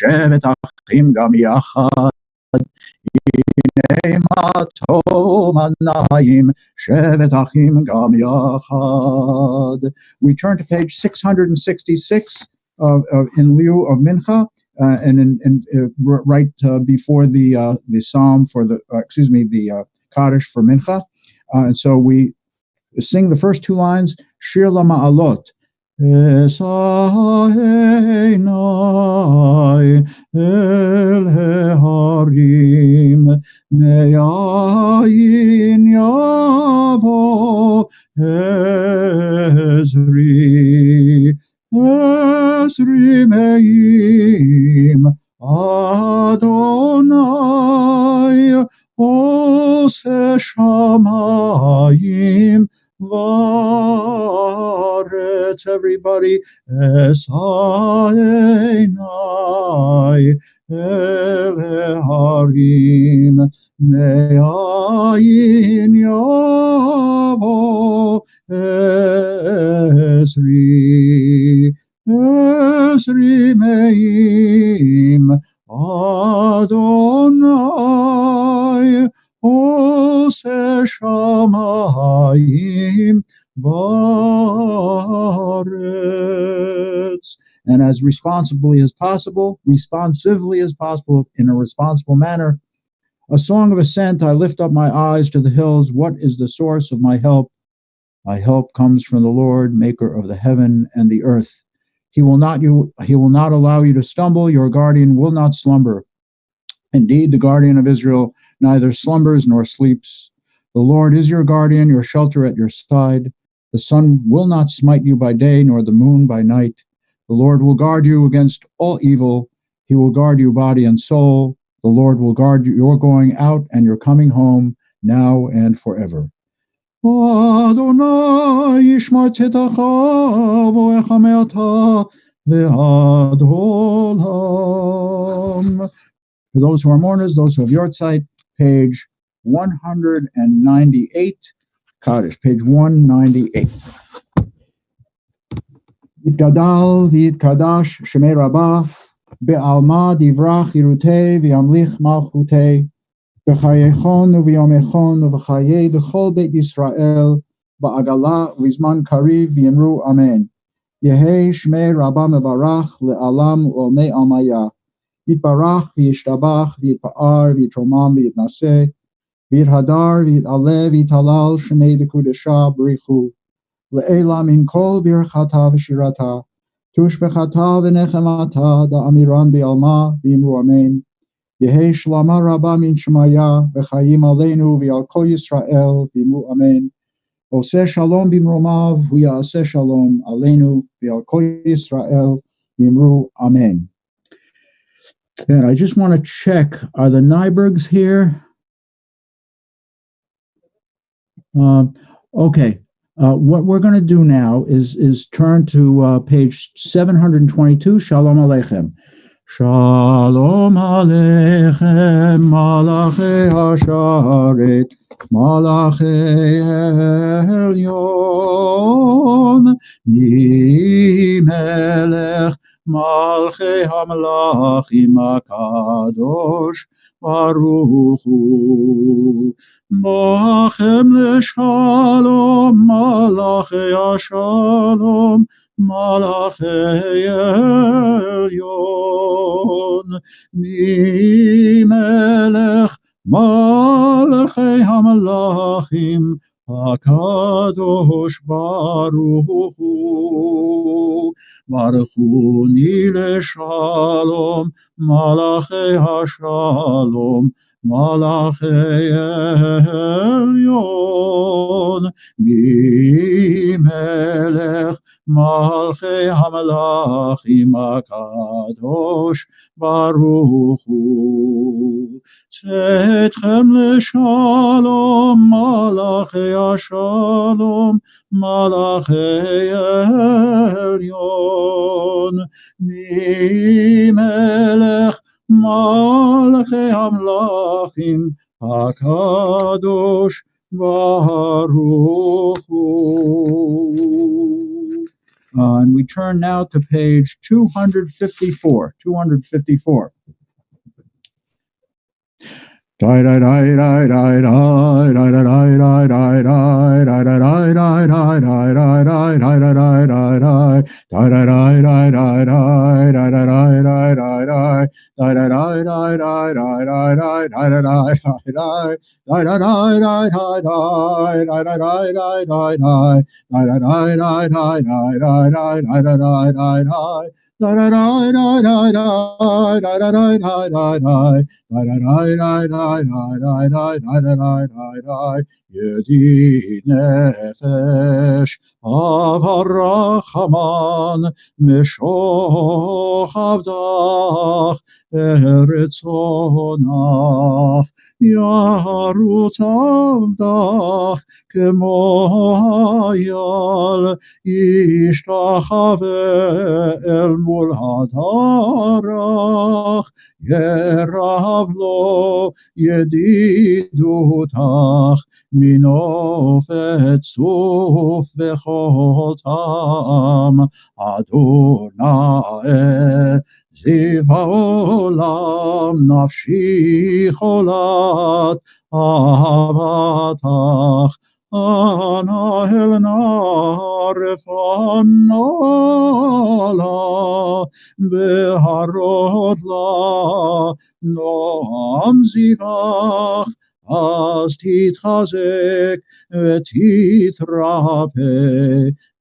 שבת אחים גם יחד. הנה מה טוב עניים, שבת אחים גם יחד. We turn to page 666 in lieu of Mincha, and right before the psalm for the the Kaddish for Mincha, and so we sing the first two lines. Shir LaMa'alot. Esainai el harim me'ayin yavo Ezri me'im Adonai ose shamayim Varetz, everybody, Esainai el harim me'ayin yavo Ezri me'im Adonai Ose shamayim varetz. And as responsively as possible, in a responsible manner, a song of ascent, I lift up my eyes to the hills. What is the source of my help? My help comes from the Lord, maker of the heaven and the earth. He will not allow you to stumble. Your guardian will not slumber. Indeed, the guardian of Israel neither slumbers nor sleeps. The Lord is your guardian, your shelter at your side. The sun will not smite you by day, nor the moon by night. The Lord will guard you against all evil. He will guard you body and soul. The Lord will guard you, your going out and your coming home, now and forever. Adonai yishma tzedakah v'echameata v'adolam. For those who are mourners, those who have Yortzeit, page 198, Kaddish, page 198. Yitgadal v'yitkadash shemei rabbah, be'alma divrach yirutei v'yamlich malchutei, b'chayechon u'v'yomechon u'v'chayei d'chol beit Yisrael, ba'agala v'izman kariv v'yemru amen. Yehei shmei rabbah mevarach le'alam u'olmei almaya. Yitbarach v'yishtabach v'yitpa'ar v'yitromam v'yitnaseh v'yithadar v'yit'aleh v'yitalal shemei dekudesha b'richu le'ela min kol birchata v'shirata tushbechata v'nechemata da'amiran b'alma v'yimru amen Yehei shlama rabba min shemaya v'chayim aleinu v'yal kol Yisrael v'yimru amen Oseh shalom b'mromav v'yaseh shalom aleinu v'yal kol Yisrael v'yimru amen. And I just want to check, are the Nybergs here? Okay. What we're going to do now is turn to page 722, Shalom Aleichem. Shalom Aleichem, Malachei Hasharet, Malachei Elyon, Mimelech, Malchei HaMelachim HaKadosh Baruch Hu Bachem leShalom Malachei HaShalom Malachei Elyon Mimelech Malchei HaMelachim HaKadosh Baruch Hu Baruchuni leShalom Malachei HaShalom Malachei Elyon Mimelech Malchei HaMelachim HaKadosh Baruch Hu Tzedchem leShalom Malachei HaShalom Malachei Elyon Mimelech Malachei HaMelachim HaKadosh Baruch Hu. And we turn now to page 254. 254. ידיד נפש הרחמן משוך עבדך ברצונך ירוץ עבדך כמו אייל ישתחווה אל מול הדרך ירב לו ידידותך מנופת צוף וכל טעם אדוני זיו העולם נפשי חולת אהבתך אנא אל נא רפאנה לה בהרות לה נועם זיווך אז תתחזק ותתרפא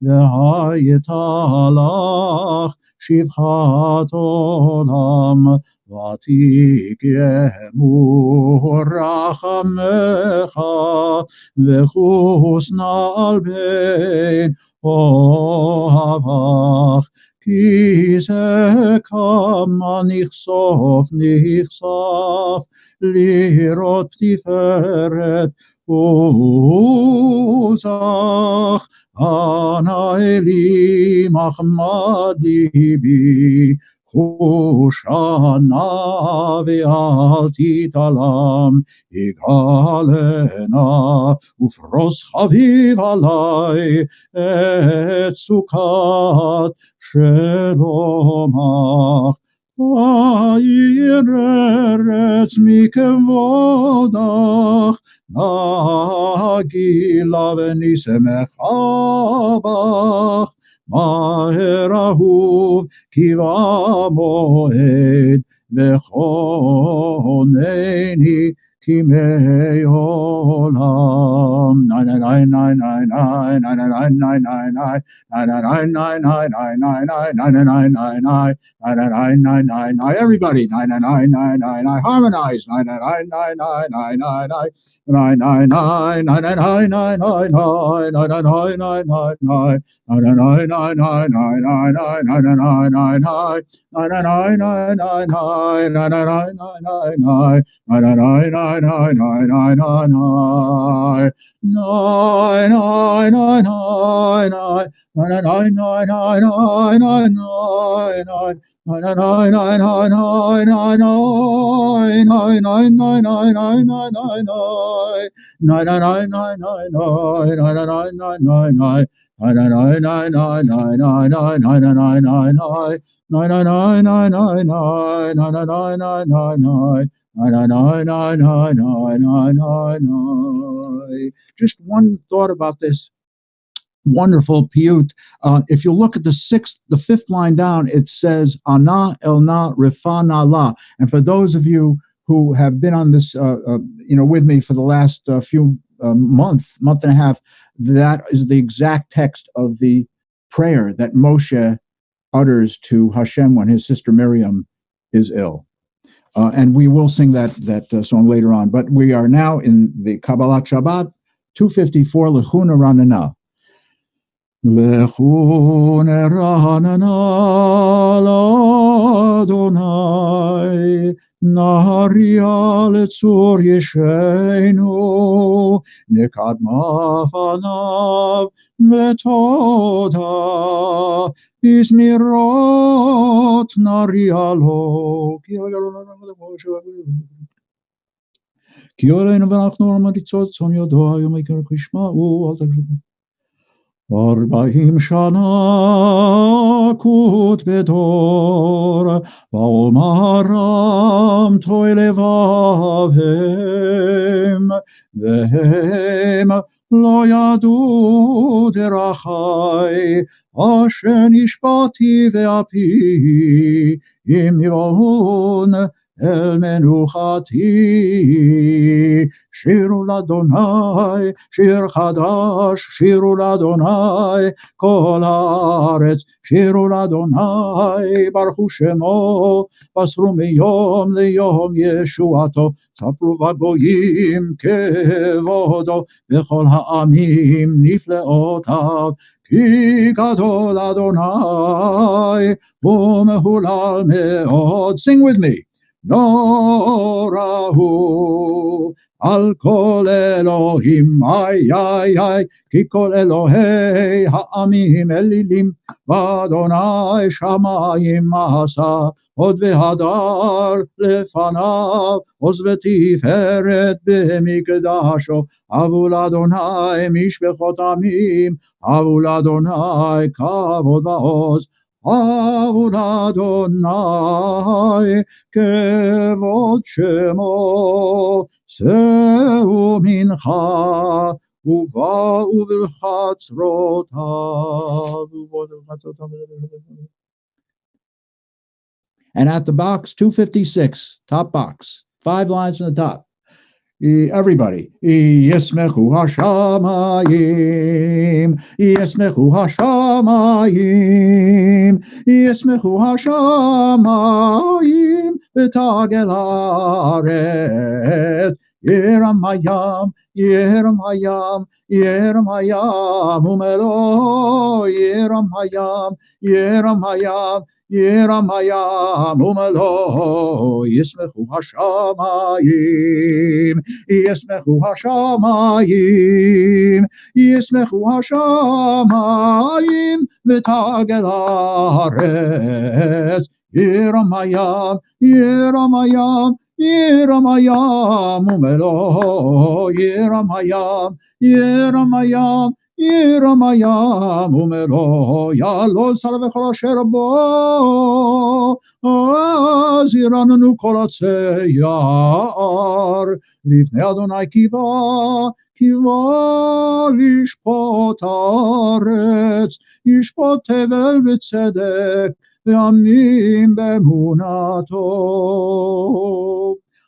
והייתה לך שפחת עולם ותקיימו רחמך וחוסנה על בין אוהבך כי זה כמה נחשוף לראות תפארת עוזך אנא אלי מחמד ליבי חושנה ואל תתעלם יגאלנה ופרוס חביב עלי את סוכת שלומך העיר ארץ מכבודך נגילה ונשמחה בך מהר אהוב כי במועד וכונני כימי עולם. Everybody, harmonize. Just one thought about this wonderful piyut. If you look at the fifth line down, it says Ana Elna Rifana La. And for those of you who have been on this, with me for the last few month and a half, that is the exact text of the prayer that Moshe utters to Hashem when his sister Miriam is ill. And we will sing that song later on. But we are now in the Kabbalat Shabbat 254 Lechuna Ranana. Lechuna Ranana l'Adonai Naharia letzur yeshenu nekadma fanav vetoda Ismirot narialo כי עלינו ואנחנו המריצות צאן ידוע היום העיקר כשמעו אל תקשיבו 40 שנה כות בדור, ואומרם תוי לבבם, והם לא ידעו דרכי, אשר נשבעתי ואפי, אם יבואון אל מנוחתי. שירו לאדוני, שיר חדש, שירו לאדוני, כל הארץ, שירו לאדוני, ברכו שמו, בסרו מיום ליום ישועתו, ספרו בגויים כבודו, וכל העמים נפלאותיו, כי גדול אדוני, ומהולל מאוד. Sing with me. נורא הוא על כל אלוהים, איי איי איי, כי כל אלוהי העמים אלילים, ואדוני שמיים עשה, הוד והדר לפניו, עוז ותפארת במקדשו, אבו לאדוני משפחות עמים, אבו לאדוני כבוד ועוז, אבו לאדוני כבוד שמו, שאו מנחה ובאו בחצרותיו. And at the box 256, top box, 5 lines on the top. Everybody, Yismechu Hashamayim, Yismechu Hashamayim, Yismechu Hashamayim, V'tagel haaretz, Yeramayam, Yeramayam, Yeramayam, Umelo, Yeramayam, Yeramayam, Yeramayam, Umelo, Yismechu Hashamayim, Yismechu Hashamayim, Yismechu Hashamayim, V'tagel haaretz, Yeramayam, Yeramayam, Yeramayam, Umelo, Yeramayam, Yeramayam, Yeramayam, Umelo, Yalo Salavechol Asher Bo, Az Yiranenu Kol Hatzeyar, Lifnei Adonai Kiva, Kiva Lishpot Haaretz, Yishpot Tevel B'tzedek, Ve'amnim B'emunato.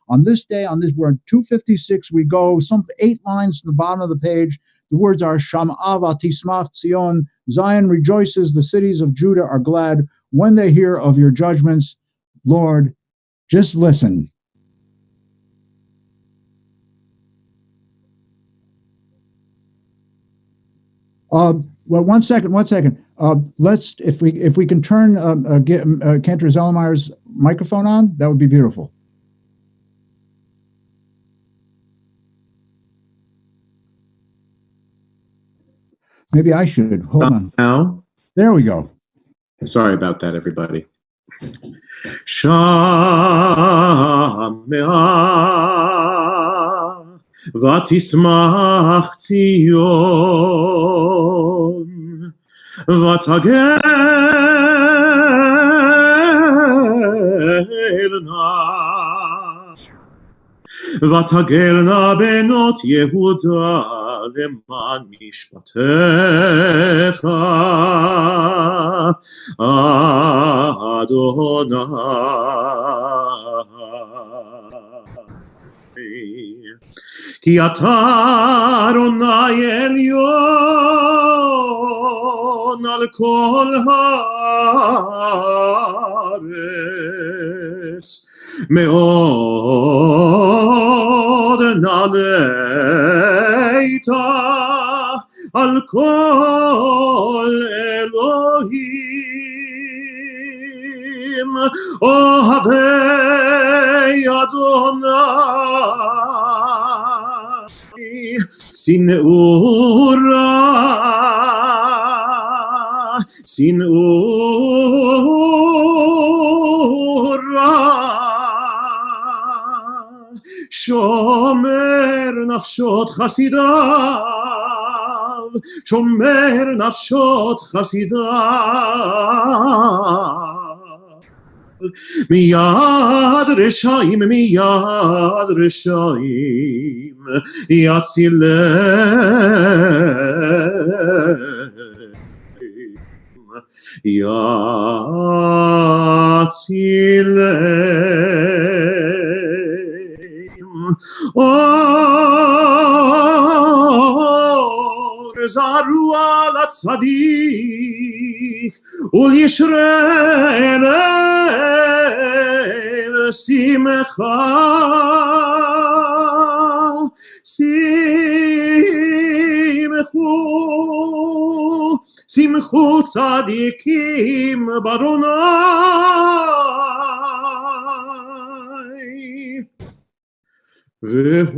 On this day, on this word 256, we go some 8 lines to the bottom of the page. The words are Sham'a v'tismach Tzion. Zion rejoices, the cities of Judah are glad when they hear of your judgments. Lord, just listen. Well, one second. Let's, if we can turn Cantor Zellemeyer's microphone on, that would be beautiful. Maybe I should. Hold on. Now? There we go. Sorry about that, everybody. Shamea v'tismach Tzion v'tagelna benot Yehuda למען משפטך, אדוני. כי אתה אדוני עליון על כל הארץ, מאוד נענית על כל אלוהים, אוהבי אדוני, שנאו רע, שומר נפשות חסידיו, שומר נפשות חסידיו. מיד רשעים יצילם. אור זרו על הצדיק ולישרנו שמחה. שמחו צדיקים באדוני והודו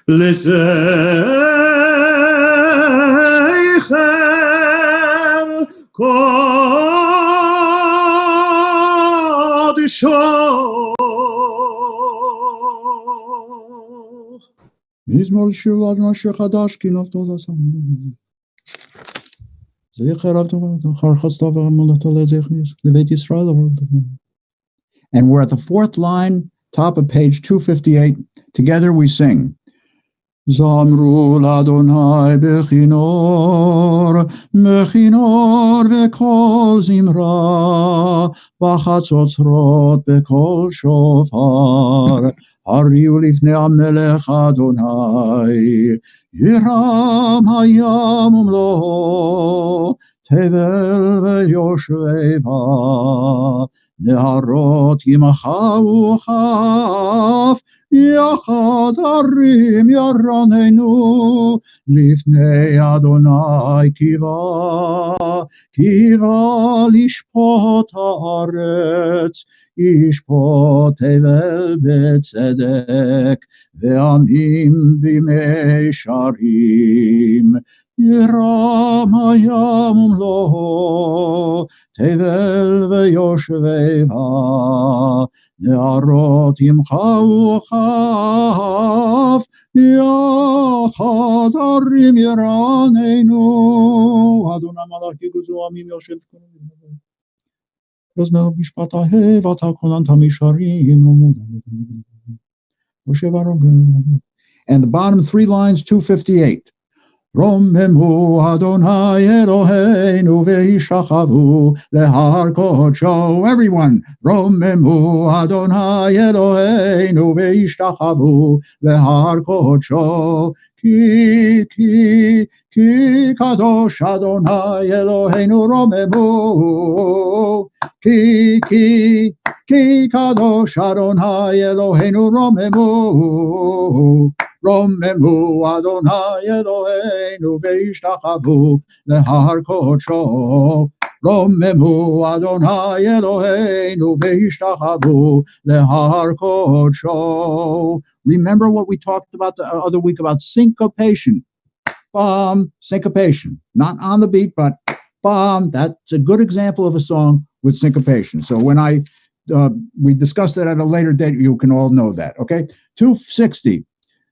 לזכר קודשו. מזמור לשיר לאדוני שיר חדש כי נפתו לעשות. זכר עבדו אחר חסדו ואמונתו לבית ישראל. And we're at the fourth line, top of page 258. Together we sing. Zamru l'Adonai bechinor, bechinor v'kol zimra, b'chatzotzrot b'kol shofar. Hariu lifnei hamelech Adonai, yiram hayam umlo, tevel v'yoshveva, neharot yimachau chaf, יחד הרים ירננו לפני אדוני קיווה לשפוט הארץ, ישפוט תבל בצדק ועמים בימי שרים. ירם הים ומלואו, תבל ויושביה, נערות ימחאו כף, יחד הרים ירננו. אדוני מלך יגזו עמים יושב כהן. יוזמר משפט אהב, אתה כוננת מישרים. And the bottom three lines, 258. רוממו אדוני אלוהינו וישתחוו להר קודשו. Everyone, רוממו אדוני אלוהינו וישתחוו להר קודשו. כי קדוש אדוני אלוהינו רוממו. כי קדוש אדוני אלוהינו רוממו. רוממו אדוני אלוהינו וישתחוו להר קודשו. רוממו אדוני אלוהינו וישתחוו להר קודשו. Remember what we talked about the other week about syncopation. Syncopation. Not on the beat, but that's a good example of a song with syncopation. So when we discussed it at a later date, you can all know that. Okay? 260.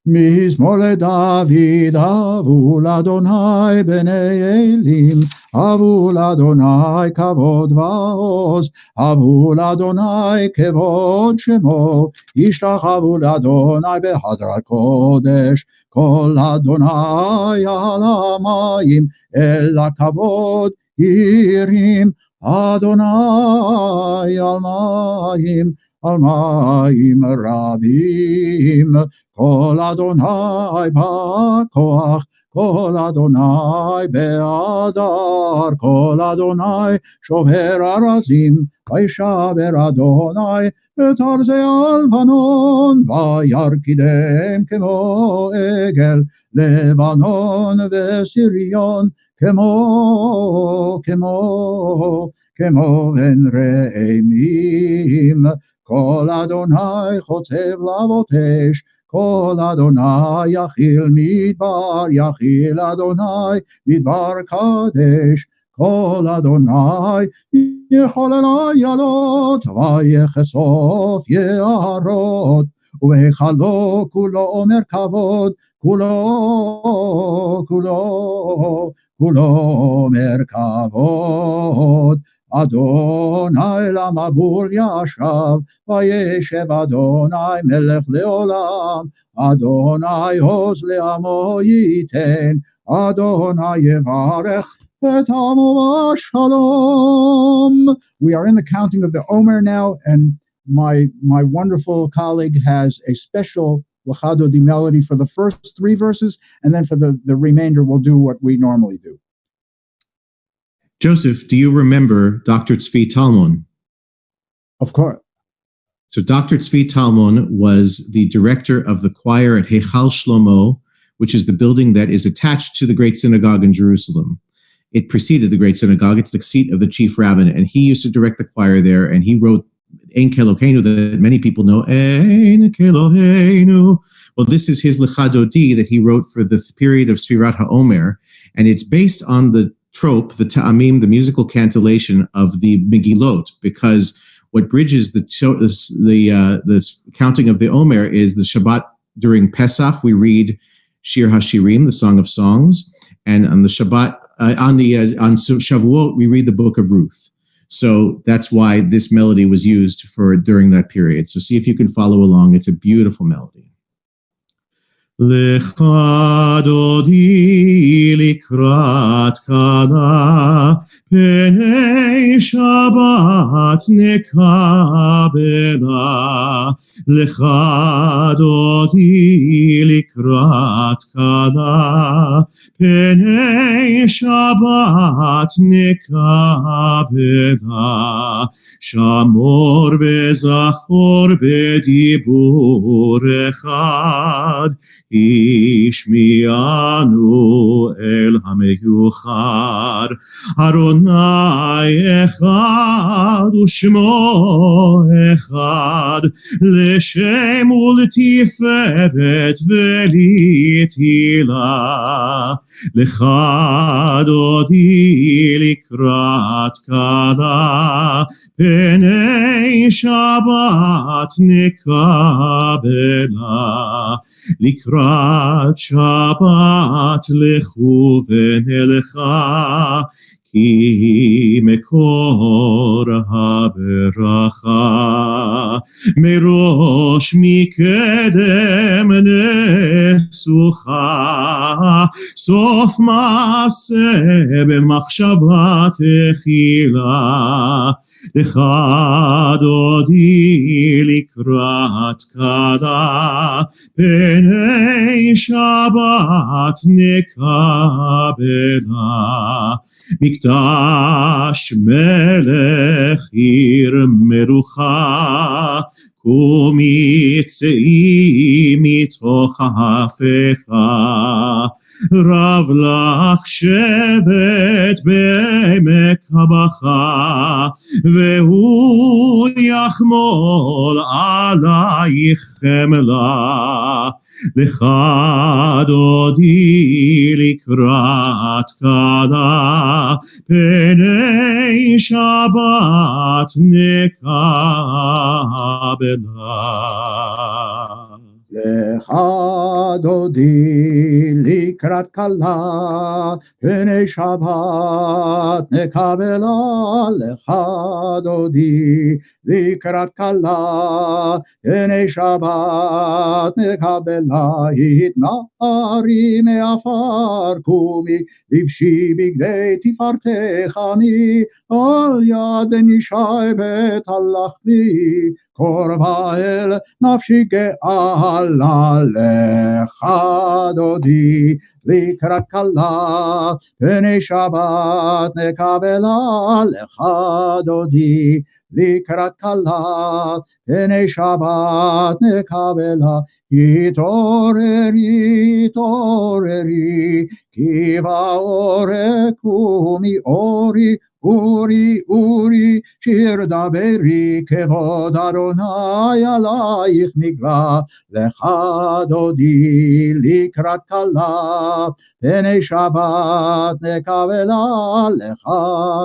מזמור לדוד, אבו לאדוני בני אלים, אבו לאדוני כבוד ועוז, אבו לאדוני כבוד שמו, ישתחוו לאדוני בהדרת קודש, כל אדוני על המים, אל הכבוד ירים, אדוני על מים, על מים רבים. כל אדוני בכוח, כל אדוני בהדר, כל אדוני שובר ארזים, וישבר אדוני את ארזי הלבנון, וירקידם כמו עגל, לבנון וסיריון, כמו בן רעמים. קול אדוני חוצב להבות אש, קול אדוני יכיל מדבר, יכיל אדוני מדבר קדש, קול אדוני יחולל איילות, ויכסוף יערות, ובהיכלו כולו מרכבות, כולו מרכבות. אדוני למבול ישב, וישב אדוני מלך לעולם, אדוני עוז לעמו ייתן, אדוני יברך את עמו בשלום. We are in the counting of the Omer now, and my wonderful colleague has a special L'chado di melody for the first 3 verses, and then for the remainder we'll do what we normally do. Joseph, do you remember Dr. Tzvi Talmon? Of course. So Dr. Tzvi Talmon was the director of the choir at Heichal Shlomo, which is the building that is attached to the Great Synagogue in Jerusalem. It preceded the Great Synagogue. It's the seat of the chief rabbin, and he used to direct the choir there, and he wrote Ein Keloheinu that many people know. Ein Keloheinu. Well, this is his Lechadodi that he wrote for the period of Sfirat HaOmer, and it's based on the trope, the ta'amim, the musical cantillation of the Megillot, because what bridges the counting of the Omer is the Shabbat during Pesach. We read Shir HaShirim, the Song of Songs, and on the Shabbat, on Shavuot, we read the Book of Ruth. So that's why this melody was used for during that period. So see if you can follow along. It's a beautiful melody. Lecha dodi likrat kala, penei Shabbat nekabela. Lecha dodi likrat kala, penei Shabbat nekabela. Shamor bezachor bedibur echad, Ishmianu el hameyuchad, Aronai echad ushmo echad, leshem ultiferet velitila, lecha dodi likrat kala, penei Shabbat nekabela. Likrat Shabbat lechu v'nelecha, ki mekor haberacha. Merosh mikedem nesucha, sof maaseh b'machshava techila. Lecha dodi likrat kala, penei Shabbat nekabela. Mikdash melech ir merucha, קומי צאי מתוך ההפכה, רב לך שבט בעמק הבכה, והוא יחמול עלייך חמלה. לך דודי לקראת כלה, פני שבת נקבלה. לך דודי לקראת כלה, פני שבת נקבלה. לך דודי לקראת כלה, פני שבת נקבלה. התנערי מעפר קומי, לבשי בגדי תפארתך עמי, על יד בן ישי בית הלכתי, קורבה אל נפשי גאלה. לך דודי לקראת כלה, פני שבת נקבלה. לך דודי לקראת כלה, פני שבת נקבלה. התעוררי, התעוררי, כי באור קומי אורי, אורי, אורי, שיר דברי, כבוד אדוני עלייך נגלה, לך דודי לקראת כלה, פני שבת נקבלה, לך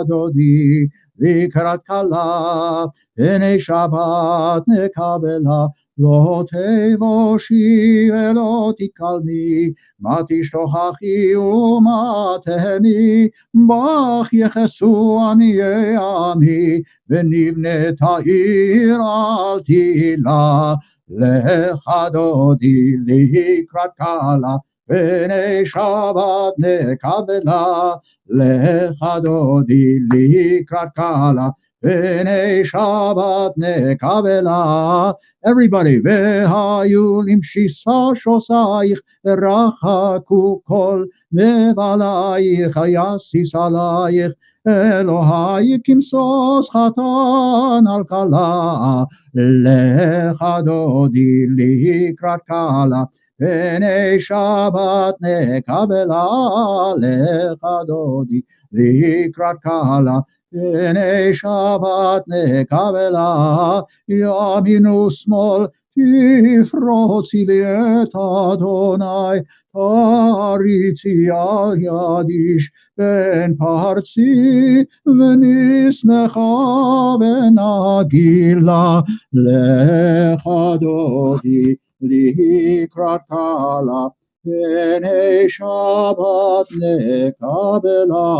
דודי לקראת כלה, פני שבת נקבלה, לא תבושי ולא תקלמי, מה תשתוכחי ומה תהמי, בך יחסו עניי עמי, ונבנית העיר אל תילה, לך דודי לקראת כלה, פני שבת נקבלה, לך דודי לקראת כלה, פני שבת נקבלה. Everybody, והיו למשיסה שוסייך, ורחקו כל מבלייך, יסיס עלייך, אלוהי כמסוס חתן על כלה, לך דודי לקראת כלה, פני שבת נקבלה, לך דודי לקראת כלה, פני שבת נקבלה, ימין ושמאל תפרוצי לי את אדוני, תריצי על ידיש פן פרצי, ונשמחה ונגילה, לך דודי לקראת כלה, פני שבת נקבלה.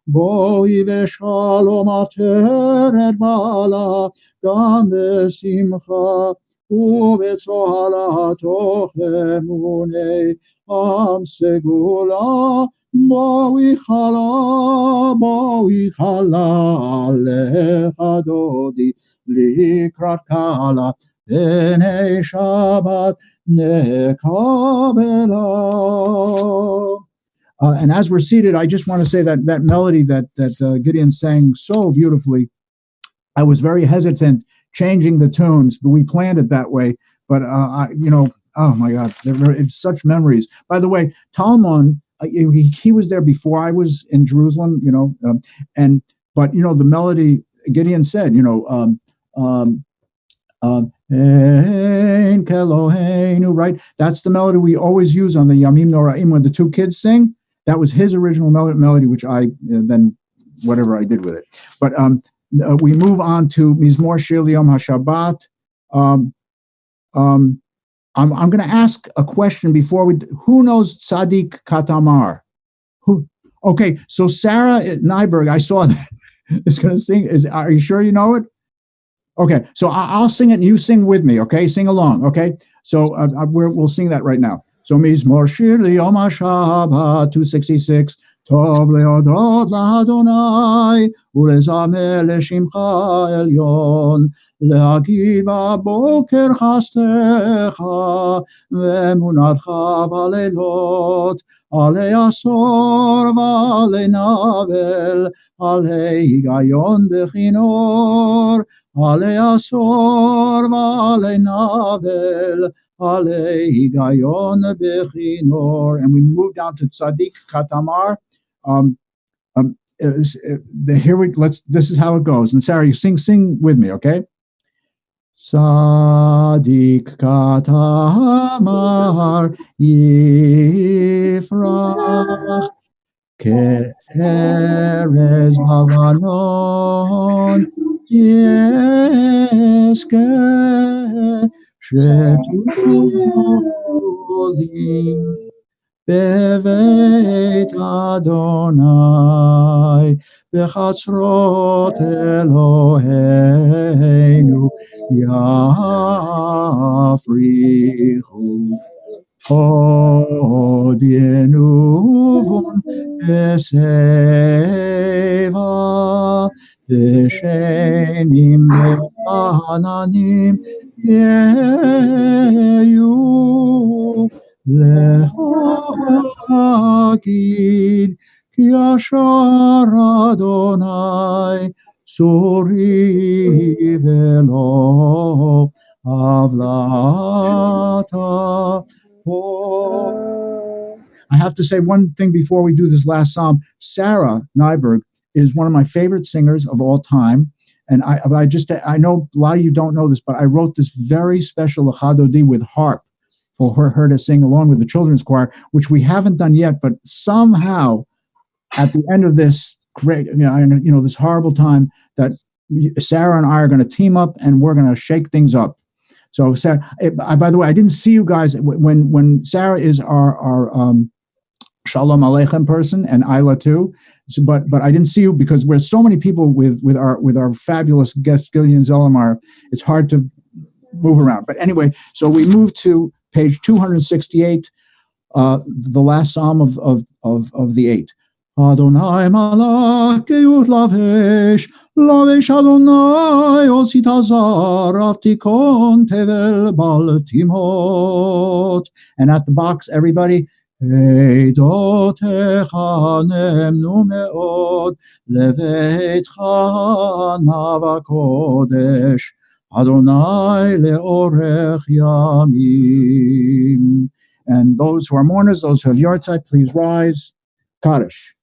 בואי ושלום עטרת בעלה, גם בשמחה ובצוהלה תוך אמוני עם סגולה. בואי חלה, לך דודי לקראת כלה, פני שבת נקבלה. And as we're seated, I just want to say that melody that Gideon sang so beautifully, I was very hesitant changing the tunes, but we planned it that way. But, oh my God, it's such memories. By the way, Talmon, he was there before I was in Jerusalem, but the melody, Gideon said, Ein Keloheinu, right? That's the melody we always use on the Yamim Noraim when the two kids sing. That was his original melody, which I then whatever I did with it. But we move on to Mizmor Shir Yom HaShabbat. I'm going to ask a question before we. Who knows Tzadik Katamar? Who? Okay, so Sarah Nyberg, I saw that is going to sing. Are you sure you know it? Okay, so I'll sing it and you sing with me. Okay, sing along. Okay, so we'll sing that right now. So Mizmor Shir Yom HaShabbat 266. Tov leodot laHadonai ulezamer leshimcha elyon להגיד בבוקר חסדך ואמונתך בלילות עלי עשור ועלי נבל עלי היגיון בכינור עלי עשור ועלי נבל עלי היגיון בכינור. And we move down to Tzadik Katamar. This is how it goes. And Sarah, you sing with me, okay? Tzadik Katamar Yifrach Ke'erez Havanon Yeskeh Shetulim בבית אדוני, בחצרות אלוהינו, יפריחו עוד ינובון בשיבה, ושנים ועננים יהיו, להגיד כי ישר אדוני צורי ולא עוולתה. I have to say one thing before we do this last psalm. Sarah Nyberg is one of my favorite singers of all time. And I know a lot of you don't know this, but I wrote this very special Lachadodi with harp for her to sing along with the children's choir, which we haven't done yet, but somehow at the end of this great, this horrible time, that Sarah and I are going to team up and we're going to shake things up. So, Sarah, by the way, I didn't see you guys when Sarah is our Shalom Aleichem person, and Isla too. So, but I didn't see you because we're so many people with our fabulous guest Gillian Zellermeyer. It's hard to move around. But anyway, so we moved to page 268, the last psalm of the 8. Adonai malach geyut lavesh Adonai otzit hazar avtikon tevel baltimot. And at the box, everybody, Eidotecha nemnu meod leveitcha navakodesh Adonai leorech yamim. And those who are mourners, those who have yahrzeit, please rise. Kaddish.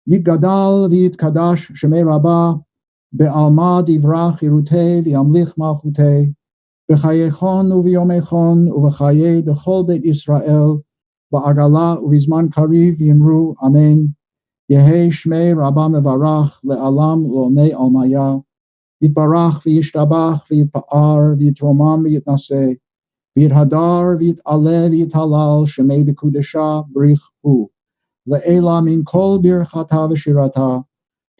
Yitgadal v'yitkadash shemei rabbah be'alma divrach irutei v'yamlich malchutei b'chayechon u'v'yomechon u'v'chayei d'chol beit Yisrael ba'agala u'v'zman kariv yimru amen. Yehei shmei rabbah mevarach le'alam l'onei almaya yitbarach v'yishtabach v'yitpa'ar v'yitromam v'yitnaseh v'yithadar v'yit'aleh v'yithalal shemei d'kudesha brich hu. Le'ela min kol birchata v'shirata,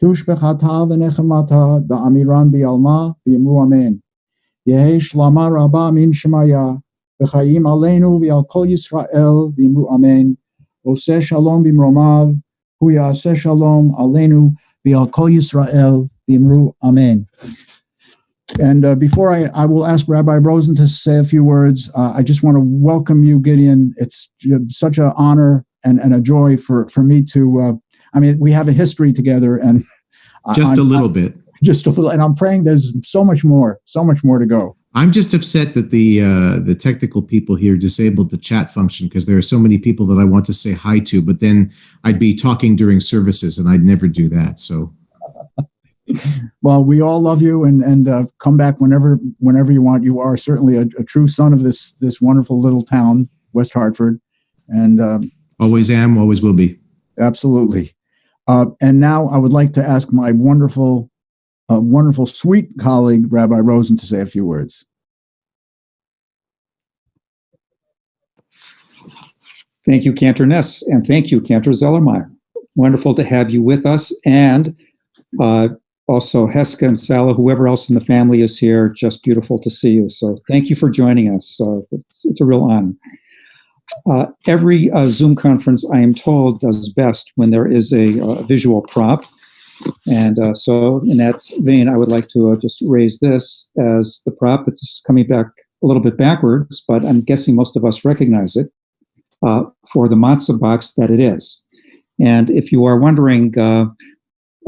tushbechata v'nechemata, da'amiran bi'alma, v'yimru amen. Yehi shlama rabba min shemaya, v'chayim aleinu v'yal kol Yisrael, v'yimru amen. Oseh shalom b'mromav, hu ya'aseh shalom aleinu v'yal kol Yisrael, v'yimru amen. And before I will ask Rabbi Rosen to say a few words, I just want to welcome you, Gideon. It's such an honor and a joy for me to, we have a history together, and just a little bit. And I'm praying there's so much more to go. I'm just upset that the technical people here disabled the chat function, because there are so many people that I want to say hi to, but then I'd be talking during services and I'd never do that. So. Well, we all love you, and come back whenever you want. You are certainly a true son of this wonderful little town, West Hartford, and always am, always will be. Absolutely. And now I would like to ask my wonderful, sweet colleague, Rabbi Rosen, to say a few words. Thank you, Cantor Ness, and thank you, Cantor Zellermeyer. Wonderful to have you with us, and also Heska and Sala, whoever else in the family is here. Just beautiful to see you. So thank you for joining us. It's a real honor. Every Zoom conference, I am told, does best when there is a visual prop. And so in that vein, I would like to just raise this as the prop. It's coming back a little bit backwards, but I'm guessing most of us recognize it for the matzah box that it is. And if you are wondering,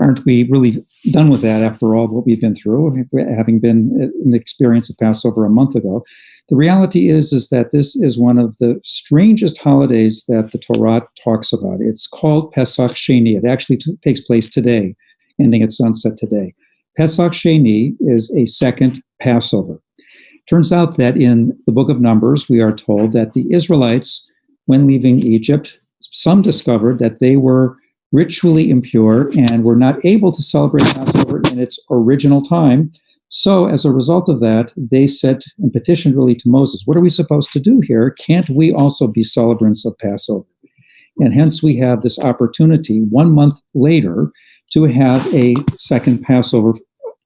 aren't we really done with that after all what we've been through, having been in the experience of Passover a month ago? The reality is that this is one of the strangest holidays that the Torah talks about. It's called Pesach Sheni. It actually takes place today, ending at sunset today. Pesach Sheni is a second Passover. Turns out that in the book of Numbers, we are told that the Israelites, when leaving Egypt, some discovered that they were ritually impure and were not able to celebrate Passover in its original time. So as a result of that, they said and petitioned really to Moses, what are we supposed to do here? Can't we also be celebrants of Passover? And hence we have this opportunity 1 month later to have a second Passover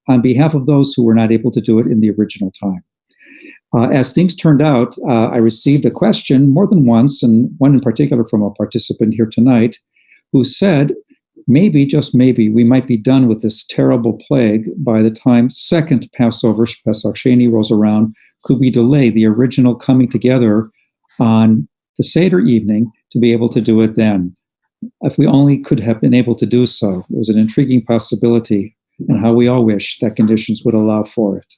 on behalf of those who were not able to do it in the original time. As things turned out, I received a question more than once, and one in particular from a participant here tonight, who said, maybe, just maybe, we might be done with this terrible plague by the time second Passover, Pesach Sheni, rolls around. Could we delay the original coming together on the Seder evening to be able to do it then? If we only could have been able to do so. It was an intriguing possibility, and how we all wish that conditions would allow for it.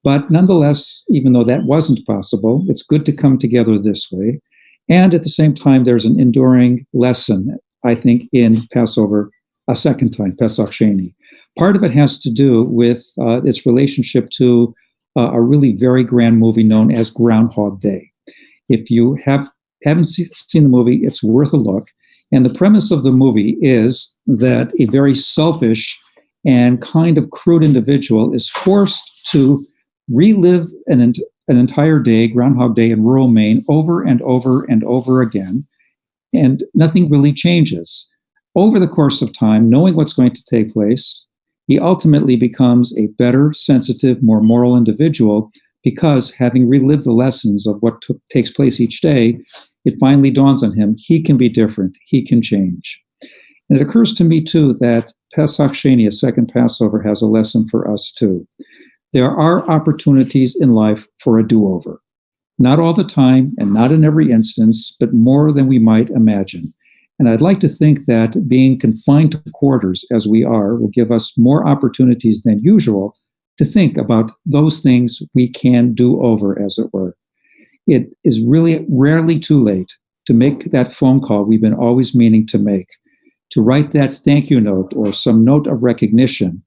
But nonetheless, even though that wasn't possible, it's good to come together this way. And at the same time, there's an enduring lesson, I think, in Passover a second time, Pesach Sheni. Part of it has to do with its relationship to a really very grand movie known as Groundhog Day. If you haven't seen the movie, it's worth a look. And the premise of the movie is that a very selfish and kind of crude individual is forced to relive an entire day, Groundhog Day in rural Maine, over and over and over again, and nothing really changes. Over the course of time, knowing what's going to take place, he ultimately becomes a better, sensitive, more moral individual because, having relived the lessons of what takes place each day, it finally dawns on him he can be different, he can change. And it occurs to me, too, that Pesach Sheni, a second Passover, has a lesson for us, too. There are opportunities in life for a do-over. Not all the time and not in every instance, but more than we might imagine. And I'd like to think that being confined to quarters as we are will give us more opportunities than usual to think about those things we can do over, as it were. It is really rarely too late to make that phone call we've been always meaning to make, to write that thank you note or some note of recognition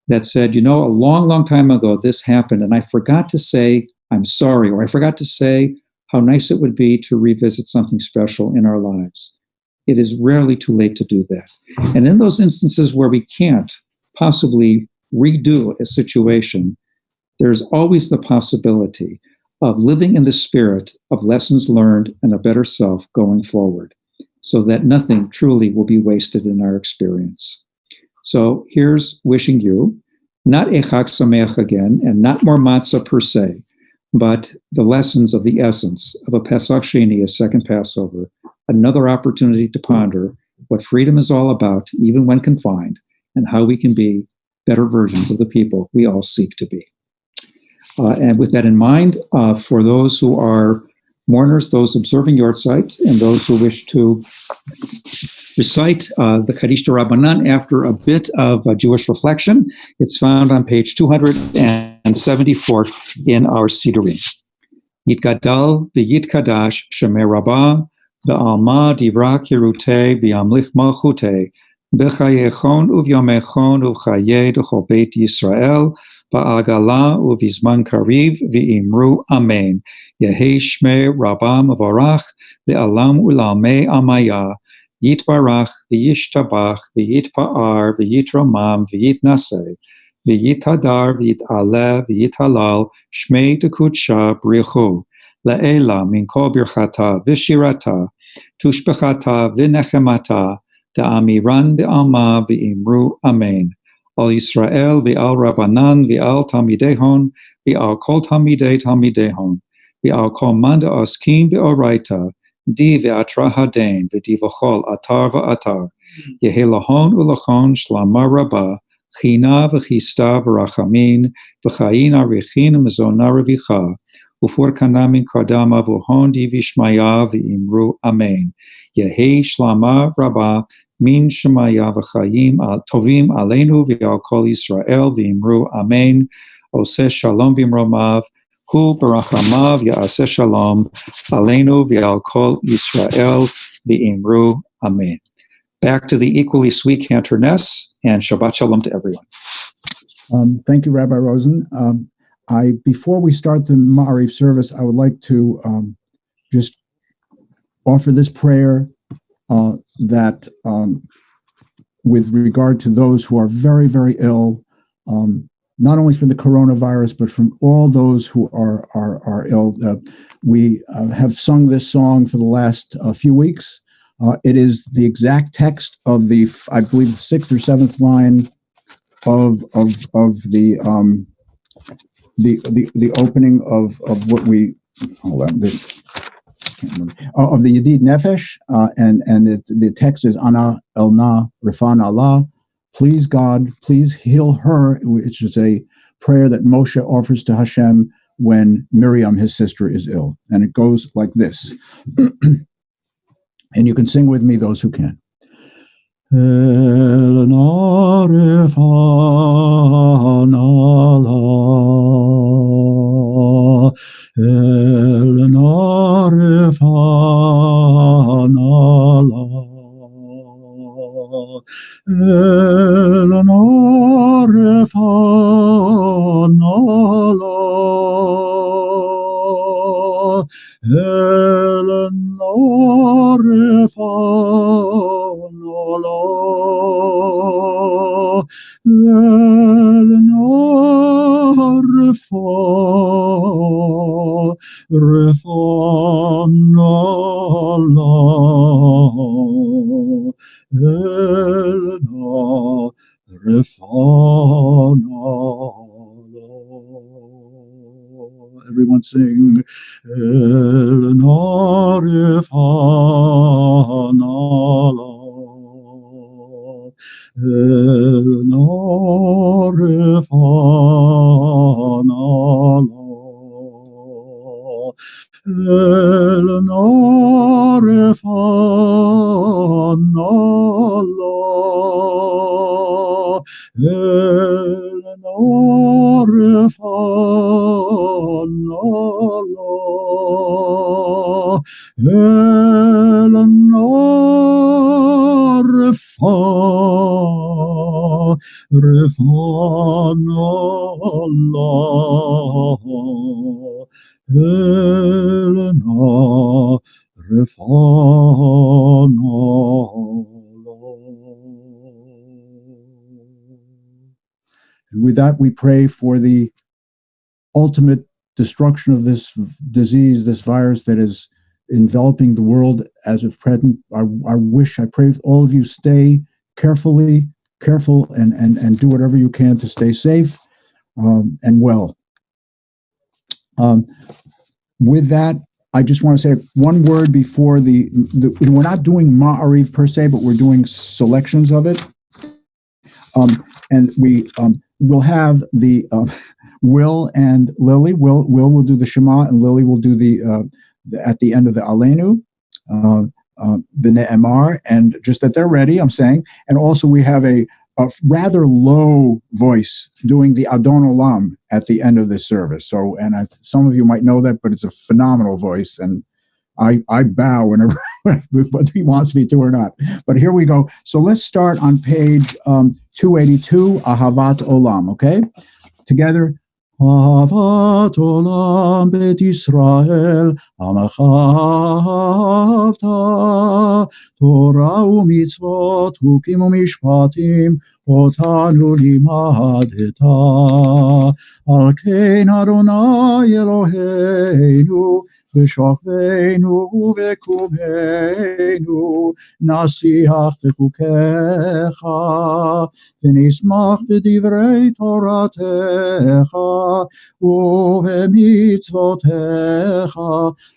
that said, a long, long time ago, this happened, and I forgot to say I'm sorry, or I forgot to say how nice it would be to revisit something special in our lives. It is rarely too late to do that. And in those instances where we can't possibly redo a situation, there's always the possibility of living in the spirit of lessons learned and a better self going forward, so that nothing truly will be wasted in our experience. So here's wishing you, not a Chag Sameach again, and not more matzah per se, but the lessons of the essence of a Pesach Sheni, a second Passover, another opportunity to ponder what freedom is all about, even when confined, and how we can be better versions of the people we all seek to be. And with that in mind, for those who are mourners, those observing Yortzeit, and those who wish to recite the Kaddish Rabbanan after a bit of Jewish reflection, it's found on page 274 in our Sidurim. Yitgadal v'yitkadash shemei Rabbah v'alma divra kirutei v'yamlich malchutei b'chayechon uvyomechon uv'chayei d'chol beit Yisrael ba'agala uv'izman kariv v'imru amen. Yehei shmei Rabbah mevorach le'alam u'lalmei amaya yitbarach v'yishtabach v'yitpa'ar v'yitramam v'yitnaseh v'yitadar v'yitaleh v'yitalal shmei d'kudsha brichu le'ela min kol birchata v'shirata tushbechata v'nechemata da'amiran b'alma v'imru amen. Al Yisrael v'al Rabbanan v'al Talmidehon v'al kol Talmidehon v'al kol man da'oskim b'oraita di v'atra haden v'di v'chol atar v'atar yehi lahon u'lachon shlama rabba china v'chista v'rachamin v'chayin arichin v'zona revicha u'for kanamin kadama v'hon di v'ishmaya v'imru amen. Yehi shlama rabba min shemaya v'chayim tovim aleinu v'al kol Yisrael v'imru amen. Oseh shalom b'imromav hu barachamav ya'aseh shalom aleinu v'al kol Yisrael v'imru amen. Back to the equally sweet Cantor Ness, and Shabbat Shalom to everyone. Thank you, Rabbi Rosen. Before we start the Ma'ariv service, I would like to just offer this prayer that with regard to those who are very, very ill, not only from the coronavirus, but from all those who are ill. We have sung this song for the last few weeks. It is the exact text of I believe, the 6th or 7th line of the opening of what we hold on. Of the Yedid Nefesh, and the text is Ana Elna Rifan Allah. Please God, please heal her, which is a prayer that Moshe offers to Hashem when Miriam, his sister, is ill. And it goes like this. And you can sing with me, those who can. Elna Rifan Allah, Elna Rifan Allah, Everyone sing. And with that, we pray for the ultimate destruction of this disease, this virus that is enveloping the world as of present. I pray all of you stay careful and do whatever you can to stay safe and well. With that, I just want to say one word before we're not doing Ma'ariv per se, but we're doing selections of it. And we will have the Will and Lily. Will will do the Shema, and Lily will do the at the end of the Aleinu, the Ne'emar, and just that they're ready, I'm saying. And also we have a rather low voice doing the Adon Olam at the end of this service. So, and some of you might know that, but it's a phenomenal voice, and I bow whenever whether he wants me to or not. But here we go. So let's start on page 282, Ahavat Olam, okay? Together. Ahavat Olam Bet Yisrael Amachavta Torah u'mitzvot Hukim u'mishpatim Otanu limadeta Al kein Adonai Eloheinu B'shachveinu u'bekumeinu Nasiach b'chukecha V'nismach b'divrei Toratecha ובמצוותיך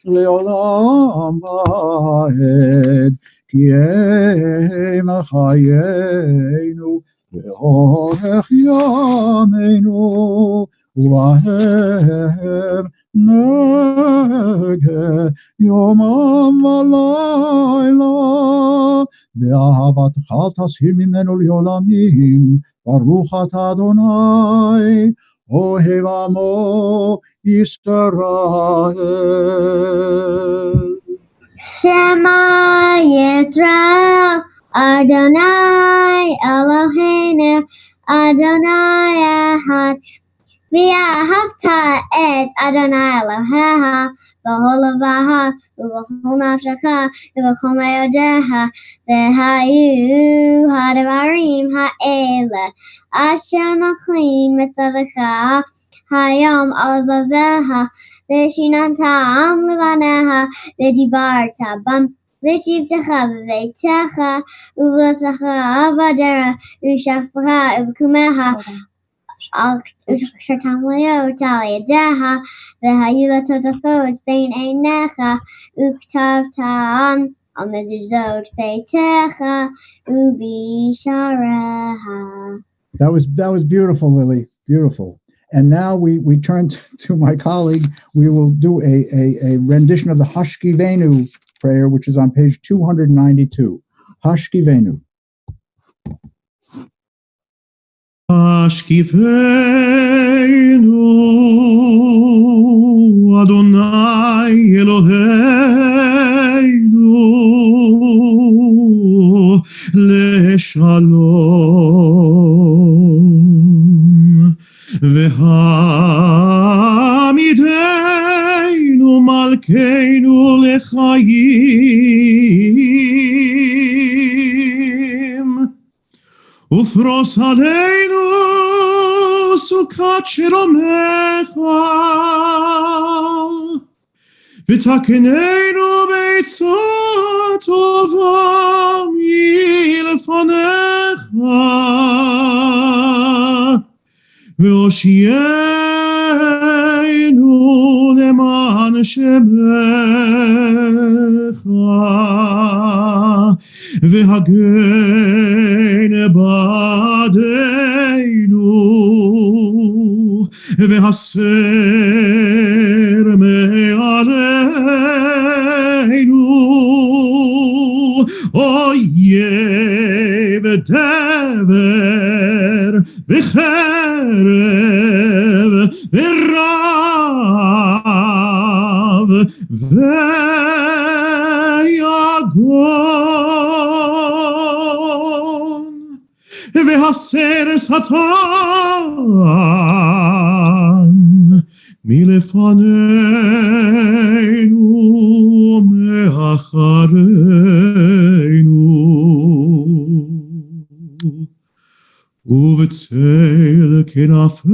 לעולם ועד כי הם חיינו ואורך ימינו ובהם נגה יומם ולילה ואהבתך תסיר ממנו לעולמים ברוך אתה אדוני Ohev Amo Yisrael. Shema Yisrael, Adonai Eloheinu, Adonai Echad. V'ahavta et Adonai Elohecha b'chol levaha u'b'chol nafshecha u'b'chol mayodecha v'hayu hadavarim ha'ele asher nochlin mitzavecha hayom al vavecha v'shinantam levanecha v'dibarta bam v'shivtecha v'veitecha u'v'losecha b'derech u'shafcha u'b'kumecha Shartam Leo Taliadeha Vehayu Latotafot Bain Einecha Uktavtam Al Mezuzot Beitecha Ubi Shareha. That was beautiful, Lily. Beautiful. And now we turn to my colleague. We will do a rendition of the Hashkivenu prayer, which is on page 292. Hashkivenu. Ashkifeinu Adonai Eloheinu Leshalom V'ha דרכנו לחיים, ופרוס עלינו סוכת שלומך, ותקננו בעצה טובה מלפניך, והושיענו למען שמך, והגן בעדנו, והסר מעלינו אויב דבר וחרב ורב ויגון, והסר שטן מלפנינו מאחרינו, ובצל כנפיך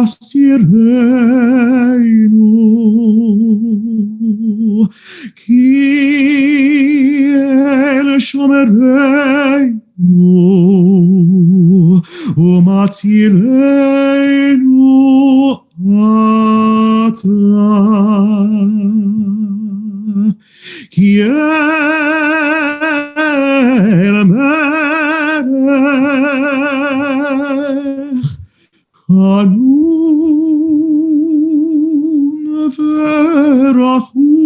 תסתירנו, כי אל שומרנו ומצילנו אתה, כי אל מלך חנון ורחום,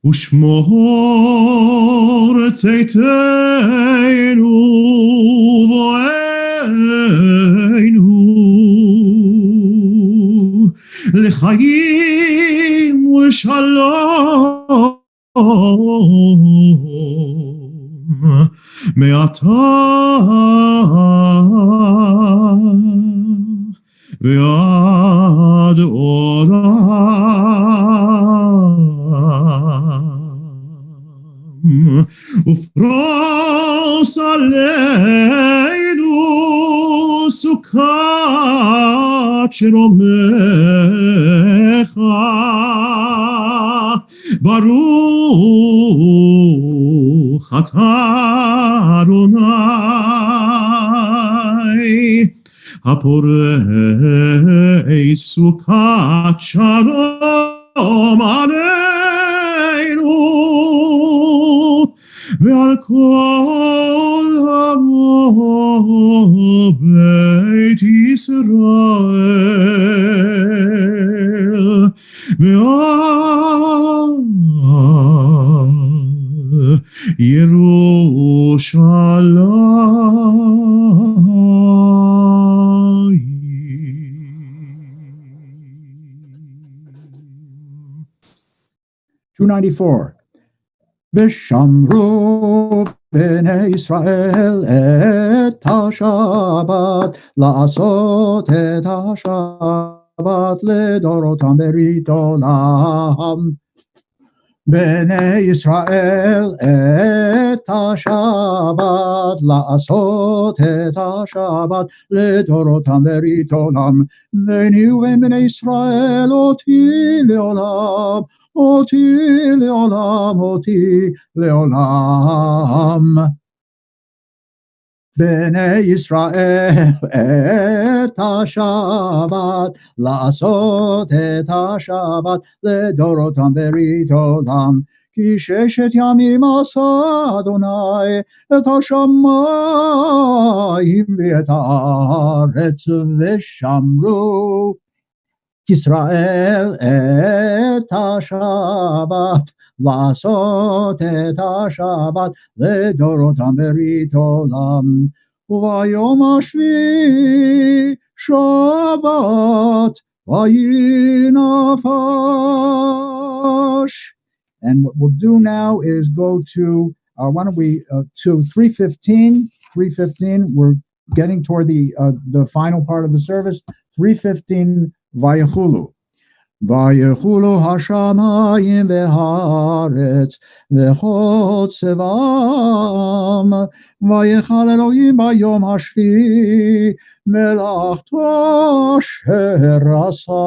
ושמור צאתנו ובואנו לחיים ולשלום מעתה ועד עולם, ופרוס עלינו סוכת שלומך, ברוך אתה אדוני הפורס סוכת שלום עלינו ועל כל עמו בית ישראל ועל ירושלים. 294. ושמרו בני ישראל את השבת, לעשות את השבת לדורותם ברית עולם. בני ישראל את השבת, לעשות את השבת לדורותם ברית עולם. ביני ובין בני ישראל אותי לעולם, אותי לעולם, אותי לעולם. בני ישראל את השבת, לעשות את השבת לדורותם ברית עולם. כי 6 ימים עשה אדוני את השמיים ואת הארץ, ושמרו ישראל את השבת, לעשות את השבת לדורותם ברית עולם. וביום השביעי שבת vayinafash. And what we'll do now is go to, why don't we, to 3:15. 3:15, we're getting toward the final part of the service. 3:15, Vayechulu. Vayechulu hashamayim v'haaretz v'chol tzevam vayechal Elohim bayom hashvi melachto asher asa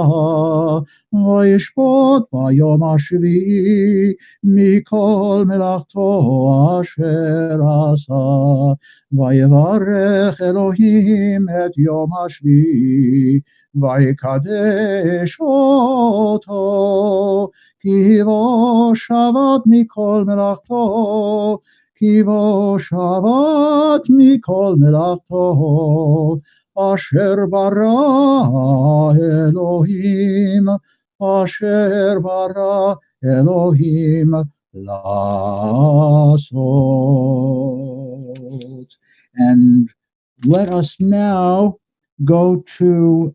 vayishpot bayom hashvi mikol melachto asher asa vayevarech Elohim et yom hashvi vayikadesh oto ki vo shavat mikol melachto ki vo shavat mikol melachto asher bara Elohim lasot. And let us now go to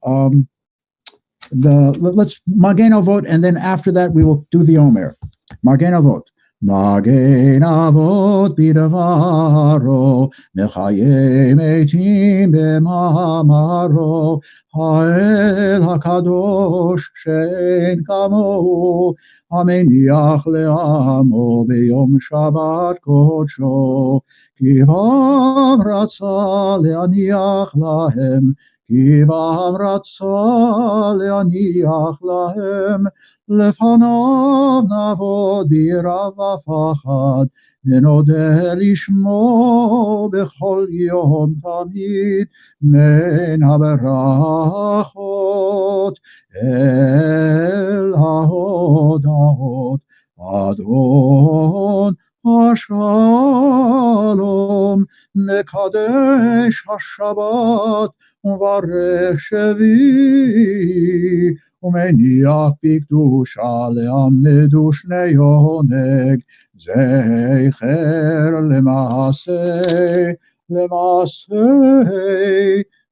let's Magen Avot, and then after that we will do the Omer. Magen Avot. Magen Avot bidavaro mechayem etim b'mamaro ha'el hakadosh she'en kamohu המניח לעמו ביום שבת קודשו כי בם רצה להניח להם כי בם רצה להניח להם לפניו נעבוד ביראה ופחד ונודה לשמו בכל יום תמיד מן הברכות אל ההודעות אדון השלום מקדש השבת וברך שביעי ומניח בקדושה לעמדו שני עונג זכר למעשה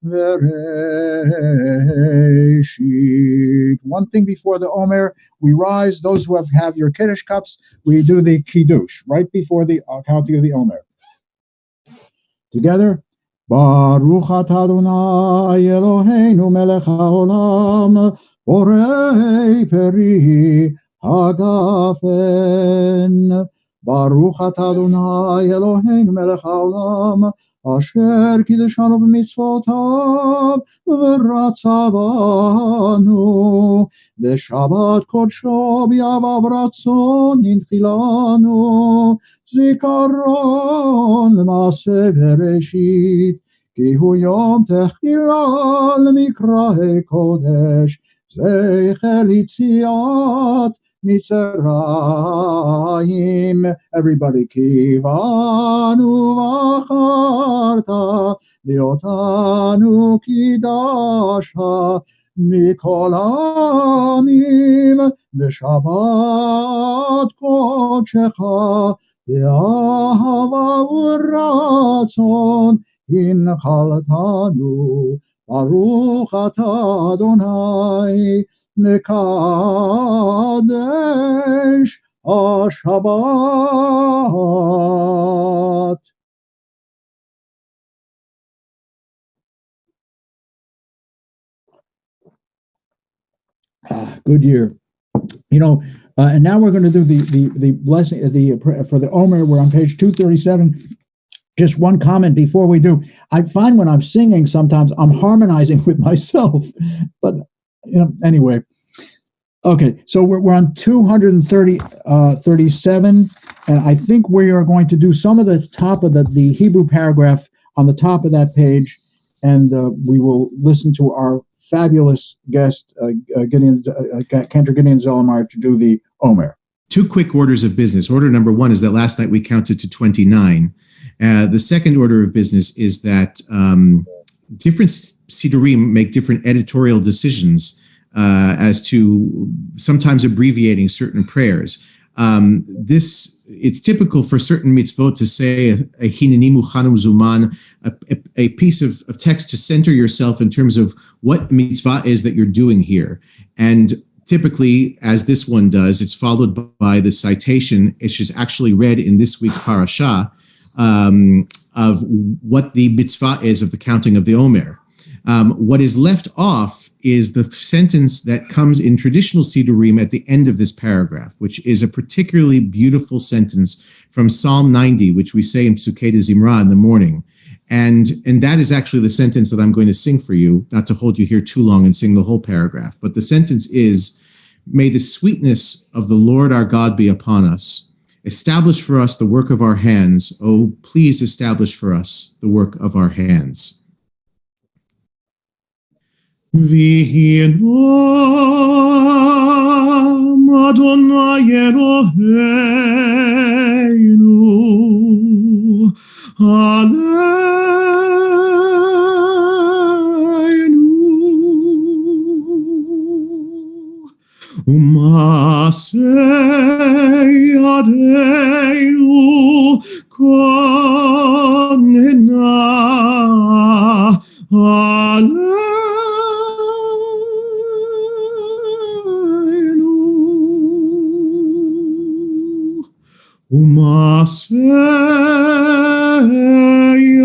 Bereshit. One thing before the Omer, we rise. Those who have your Kiddush cups, we do the Kiddush right before the counting of the Omer. Together. Baruch atah Adonai Eloheinu melech haolam borei peri hagafen. Baruch atah Adonai Eloheinu melech haolam asher kiddushanu b'mitzvotav v'ratzavanu v'shabat kodsho b'yavav ratzon hinchilanu zikaron l'maaseh Bereshit ki hu yom techila l'mikrahei kodesh zeicher litziat Mitzrayim. Everybody, kivanu v'acharta v'yotanu kidasha mikol ha'amim v'shabat kodshecha v'ahava u'ratzon hinchaltanu Baruch atah Adonai Mekadesh HaShabbat. Good year. And now we're going to do the blessing, for the Omer. We're on page 237. Just one comment before we do. I find when I'm singing, sometimes I'm harmonizing with myself, but anyway. Okay, so we're on 237, and I think we are going to do some of the top of the Hebrew paragraph on the top of that page, and we will listen to our fabulous guest, Cantor Gideon Zellermeyer, to do the Omer. Two quick orders of business. Order number one is that last night we counted to 29. The second order of business is that different Sidurim make different editorial decisions as to sometimes abbreviating certain prayers. It's typical for certain mitzvot to say a hineni muchanum zuman, a piece of text to center yourself in terms of what mitzvah is that you're doing here. And typically, as this one does, it's followed by the citation, which is actually read in this week's parasha, of what the mitzvah is of the counting of the Omer. What is left off is the sentence that comes in traditional Sidurim at the end of this paragraph, which is a particularly beautiful sentence from Psalm 90, which we say in Psukei de Zimra in the morning. And that is actually the sentence that I'm going to sing for you, not to hold you here too long and sing the whole paragraph. But the sentence is, "May the sweetness of the Lord our God be upon us. Establish for us the work of our hands. Oh, please establish for us the work of our hands." V'hinam Adonai Eloheinu Aleinu U'masei Yadeinu Konena U'masei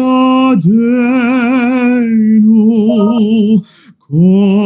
yadeinu koneneihu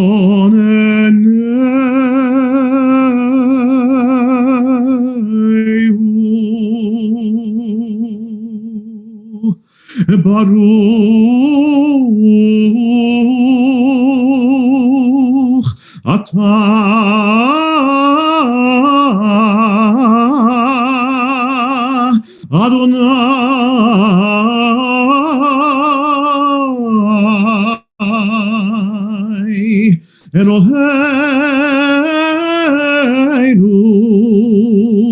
Baruch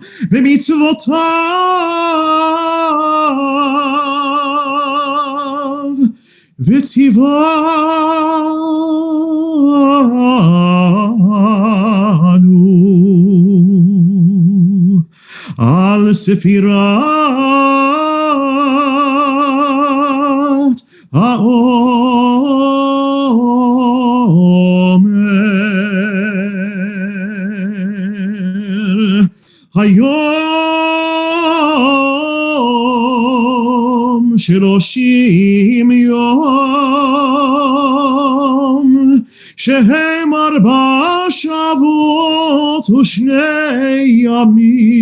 atah Adonai Eloheinu melech haolam asher kideshanu b'mitzvotav v'tzivanu al sefirat ha'omer hayom shiloshim yom shehem arba shavot u'shnei yamim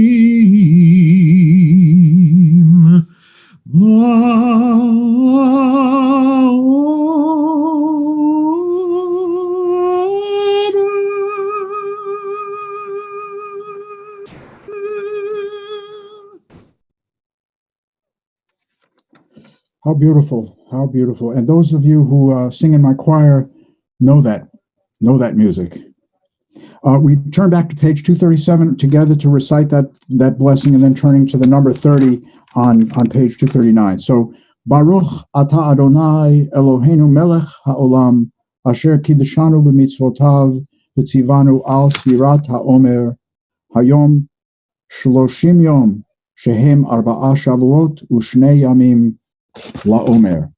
How beautiful, how beautiful. And those of you who sing in my choir know that music. We turn back to page 237 together to recite that blessing, and then turning to the number 30 on page 239. So, Baruch atah Adonai Eloheinu melech haolam asher kideshanu b'mitzvotav v'tzivanu al sfirat ha'omer hayom shloshim yom shehem arba'a shavuot u'shnei yamim la'omer.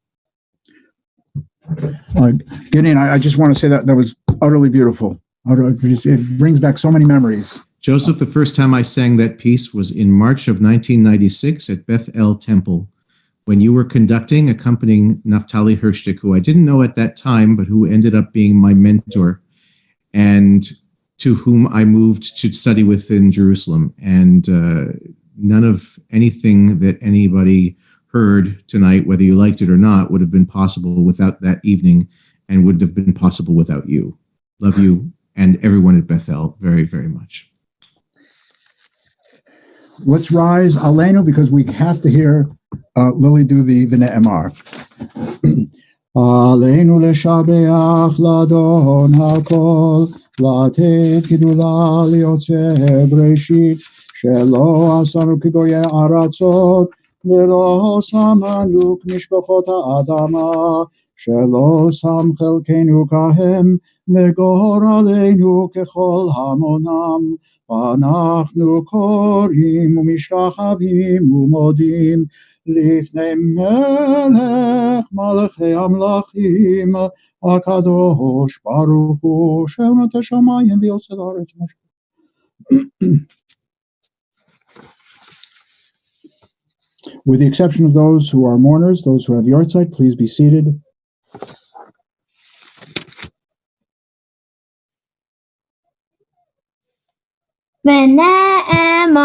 Gideon, I just want to say that was utterly beautiful. It brings back so many memories. Joseph, the first time I sang that piece was in March of 1996 at Beth El Temple, when you were conducting, accompanying Naftali Hirschtick, who I didn't know at that time, but who ended up being my mentor, and to whom I moved to study with in Jerusalem. And none of anything that anybody heard tonight, whether you liked it or not, would have been possible without that evening, and would have been possible without you. Love you and everyone at Bethel very, very much. Let's rise, Aleinu, because we have to hear Lily do the Ne'emar. Aleinu leshabeach ladon hakol, latet gidula liotze breshit, שלא עשנו כגויי ארצות, ולא שמנו כמשפחות האדמה, שלא שם חלקנו כהם, וגורלנו ככל המונם. ואנחנו קוראים ומשתחווים ומודים לפני מלך מלכי המלכים, הקדוש ברוך הוא, שנותן שמיים ויוצר הארץ. With the exception of those who are mourners, those who have yahrzeit, please be seated. ונאמר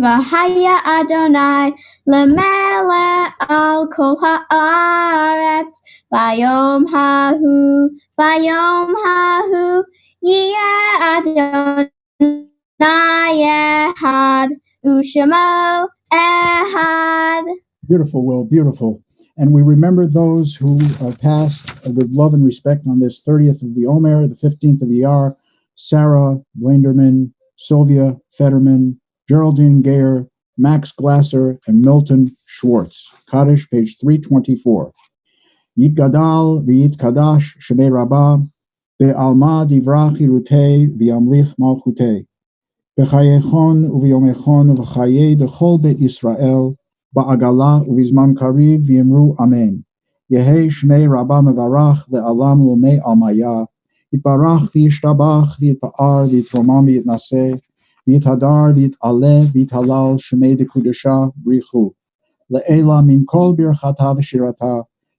והיה אדוני למלך על כל הארץ ביום ההוא יהיה אדוני אחד ושמו אחד. Beautiful, Will, beautiful. And we remember those who passed with love and respect on this 30th of the Omer, the 15th of Iyar: Sarah Blanderman, Sylvia Fetterman, Geraldine Gayer, Max Glasser, and Milton Schwartz. Kaddish, page 324. Yit Gadal v'yit Kadash Shemei Rabbah be'alma divrach Hirutei v'yamlich malchutei b'chayechon u'v'yomechon u'v'chayei dechol beit Yisrael ba'agala u'v'zman kariv v'yimru amen. Yehei Shemei Rabbah mevarach le'alam u'mei almaya יתברך וישתבח ויתפאר ויתרומם ויתנשא ויתהדר ויתעלה ויתהלל שמי דקודשה בריחו לעילה מן כל ברכתה ושירתה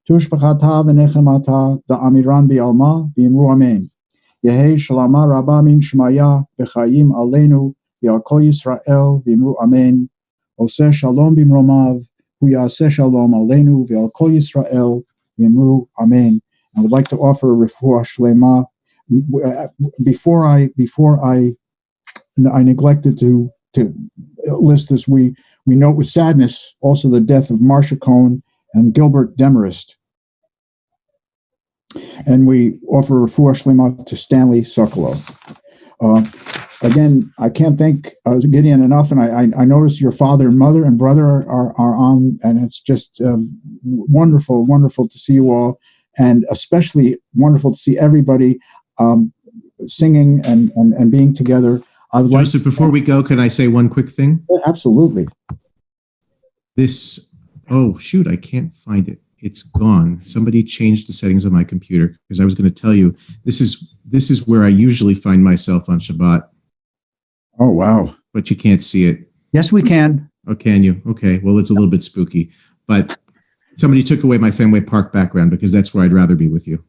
תושבחתה ונחמתה דאמירן בעלמא ואמרו אמן. יהי שלמה רבה מן שמיה וחיים עלינו ועל כל ישראל ואמרו אמן. עושה שלום במרומיו הוא יעשה שלום עלינו ועל כל ישראל ואמרו אמן. I would like to offer a refuah shlema. Before I neglected to list this, we note with sadness also the death of Marcia Cohn and Gilbert Demarest. And we offer refuah shlema to Stanley Sokolow. Again, I can't thank Gideon enough, and I notice your father and mother and brother are on, and it's just wonderful to see you all, and especially wonderful to see everybody singing and being together. Joseph, before we go, can I say one quick thing? Absolutely. I can't find it. It's gone. Somebody changed the settings on my computer because I was going to tell you this is where I usually find myself on Shabbat. Oh, wow. But you can't see it. Yes, we can. Oh, can you? Okay. Well, it's a little bit spooky, but somebody took away my Fenway Park background because that's where I'd rather be with you.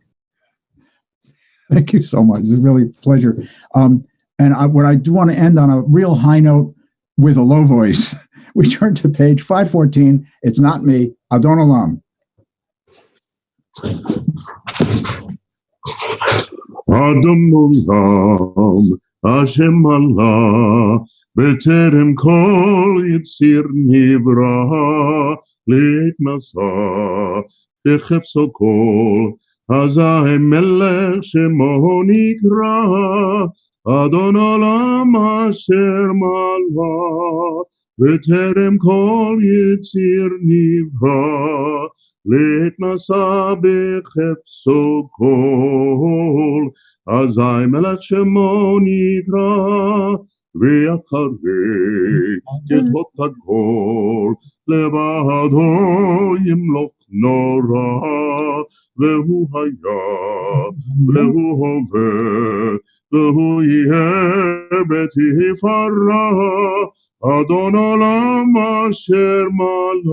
Thank you so much. It's really a pleasure. What I do want to end on a real high note with a low voice. We turn to page 514. It's not me. Adon Olam. Adon Olam, Hashem Allah, B'terem kol yitzir nivra, להתנסה בחפצו כל, אזי מלך שמו נקרא, אדון עולם אשר מלכה, בטרם כל יציר נברא, להתנסה בחפצו כל, אזי מלך שמו נקרא, ואחרי ככלות הגול, לבדו ימלוך נורא, והוא היה, והוא הווה, והוא יהיה בתפארה, אדון עולם אשר מלך,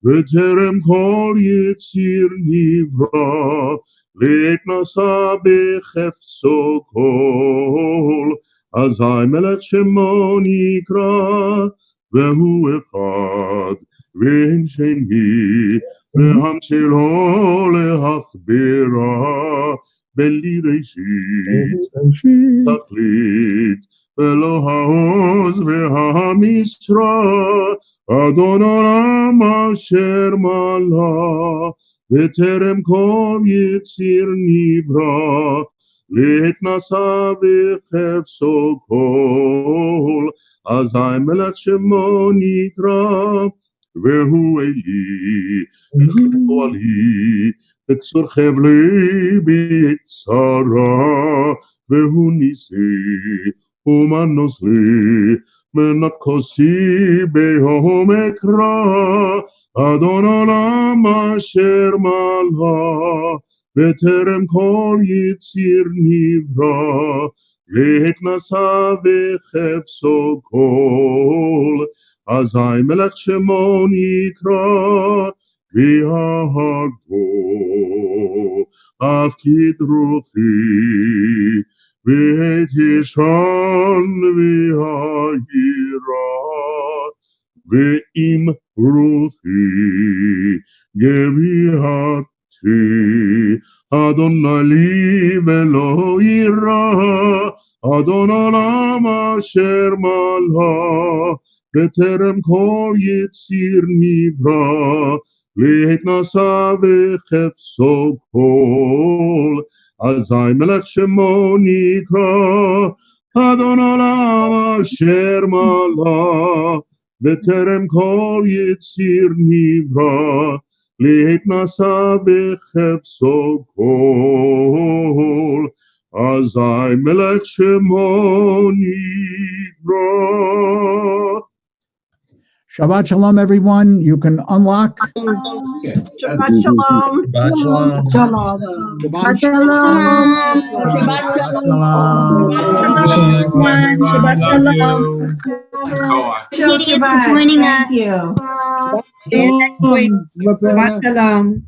בטרם כל יציר נברא, להתנסה בחפצו כל, אזי מלך שמו נקרא, והוא אחד, ואין שני, והמשלו להכבירה, בלי ראשית, תכלית, ולא העוז והמשרה, אדון עולם אשר מלך, בטרם כל יציר נברא, להתנסה בחפצו כל, אזי מלך שמו נקרא, והוא אלי, וחכמי, תקצור חבלי בצרה, והוא ניסי, ומנוס לי, מנת כוסי בהום אקרא, אדון עולם אשר מלך, בטרם כל יציר נברא, להתנסה וחפשו כל, אזי מלך שמו נקרא, ואהבו אף כדרוכי, ואת ישן והירא, ואם רוחי גביעתי, אדוני לי ולא יירא, אדון עולם אשר מלך, בטרם כל יציר נברא, להתנסה וחפשו כל, אזי מלך שמו נקרא, אדון עולם אשר מלך, בטרם כל יציר נברא, להתנסה וחפשו כל, אזי מלך שמו נקרא. Shabbat Shalom, everyone. You can unlock. Shabbat Shalom. Shabbat Shalom. Shabbat Shalom. Shabbat Shabbat Shalom. Thank you for joining us. See you next week. Shabbat Shalom.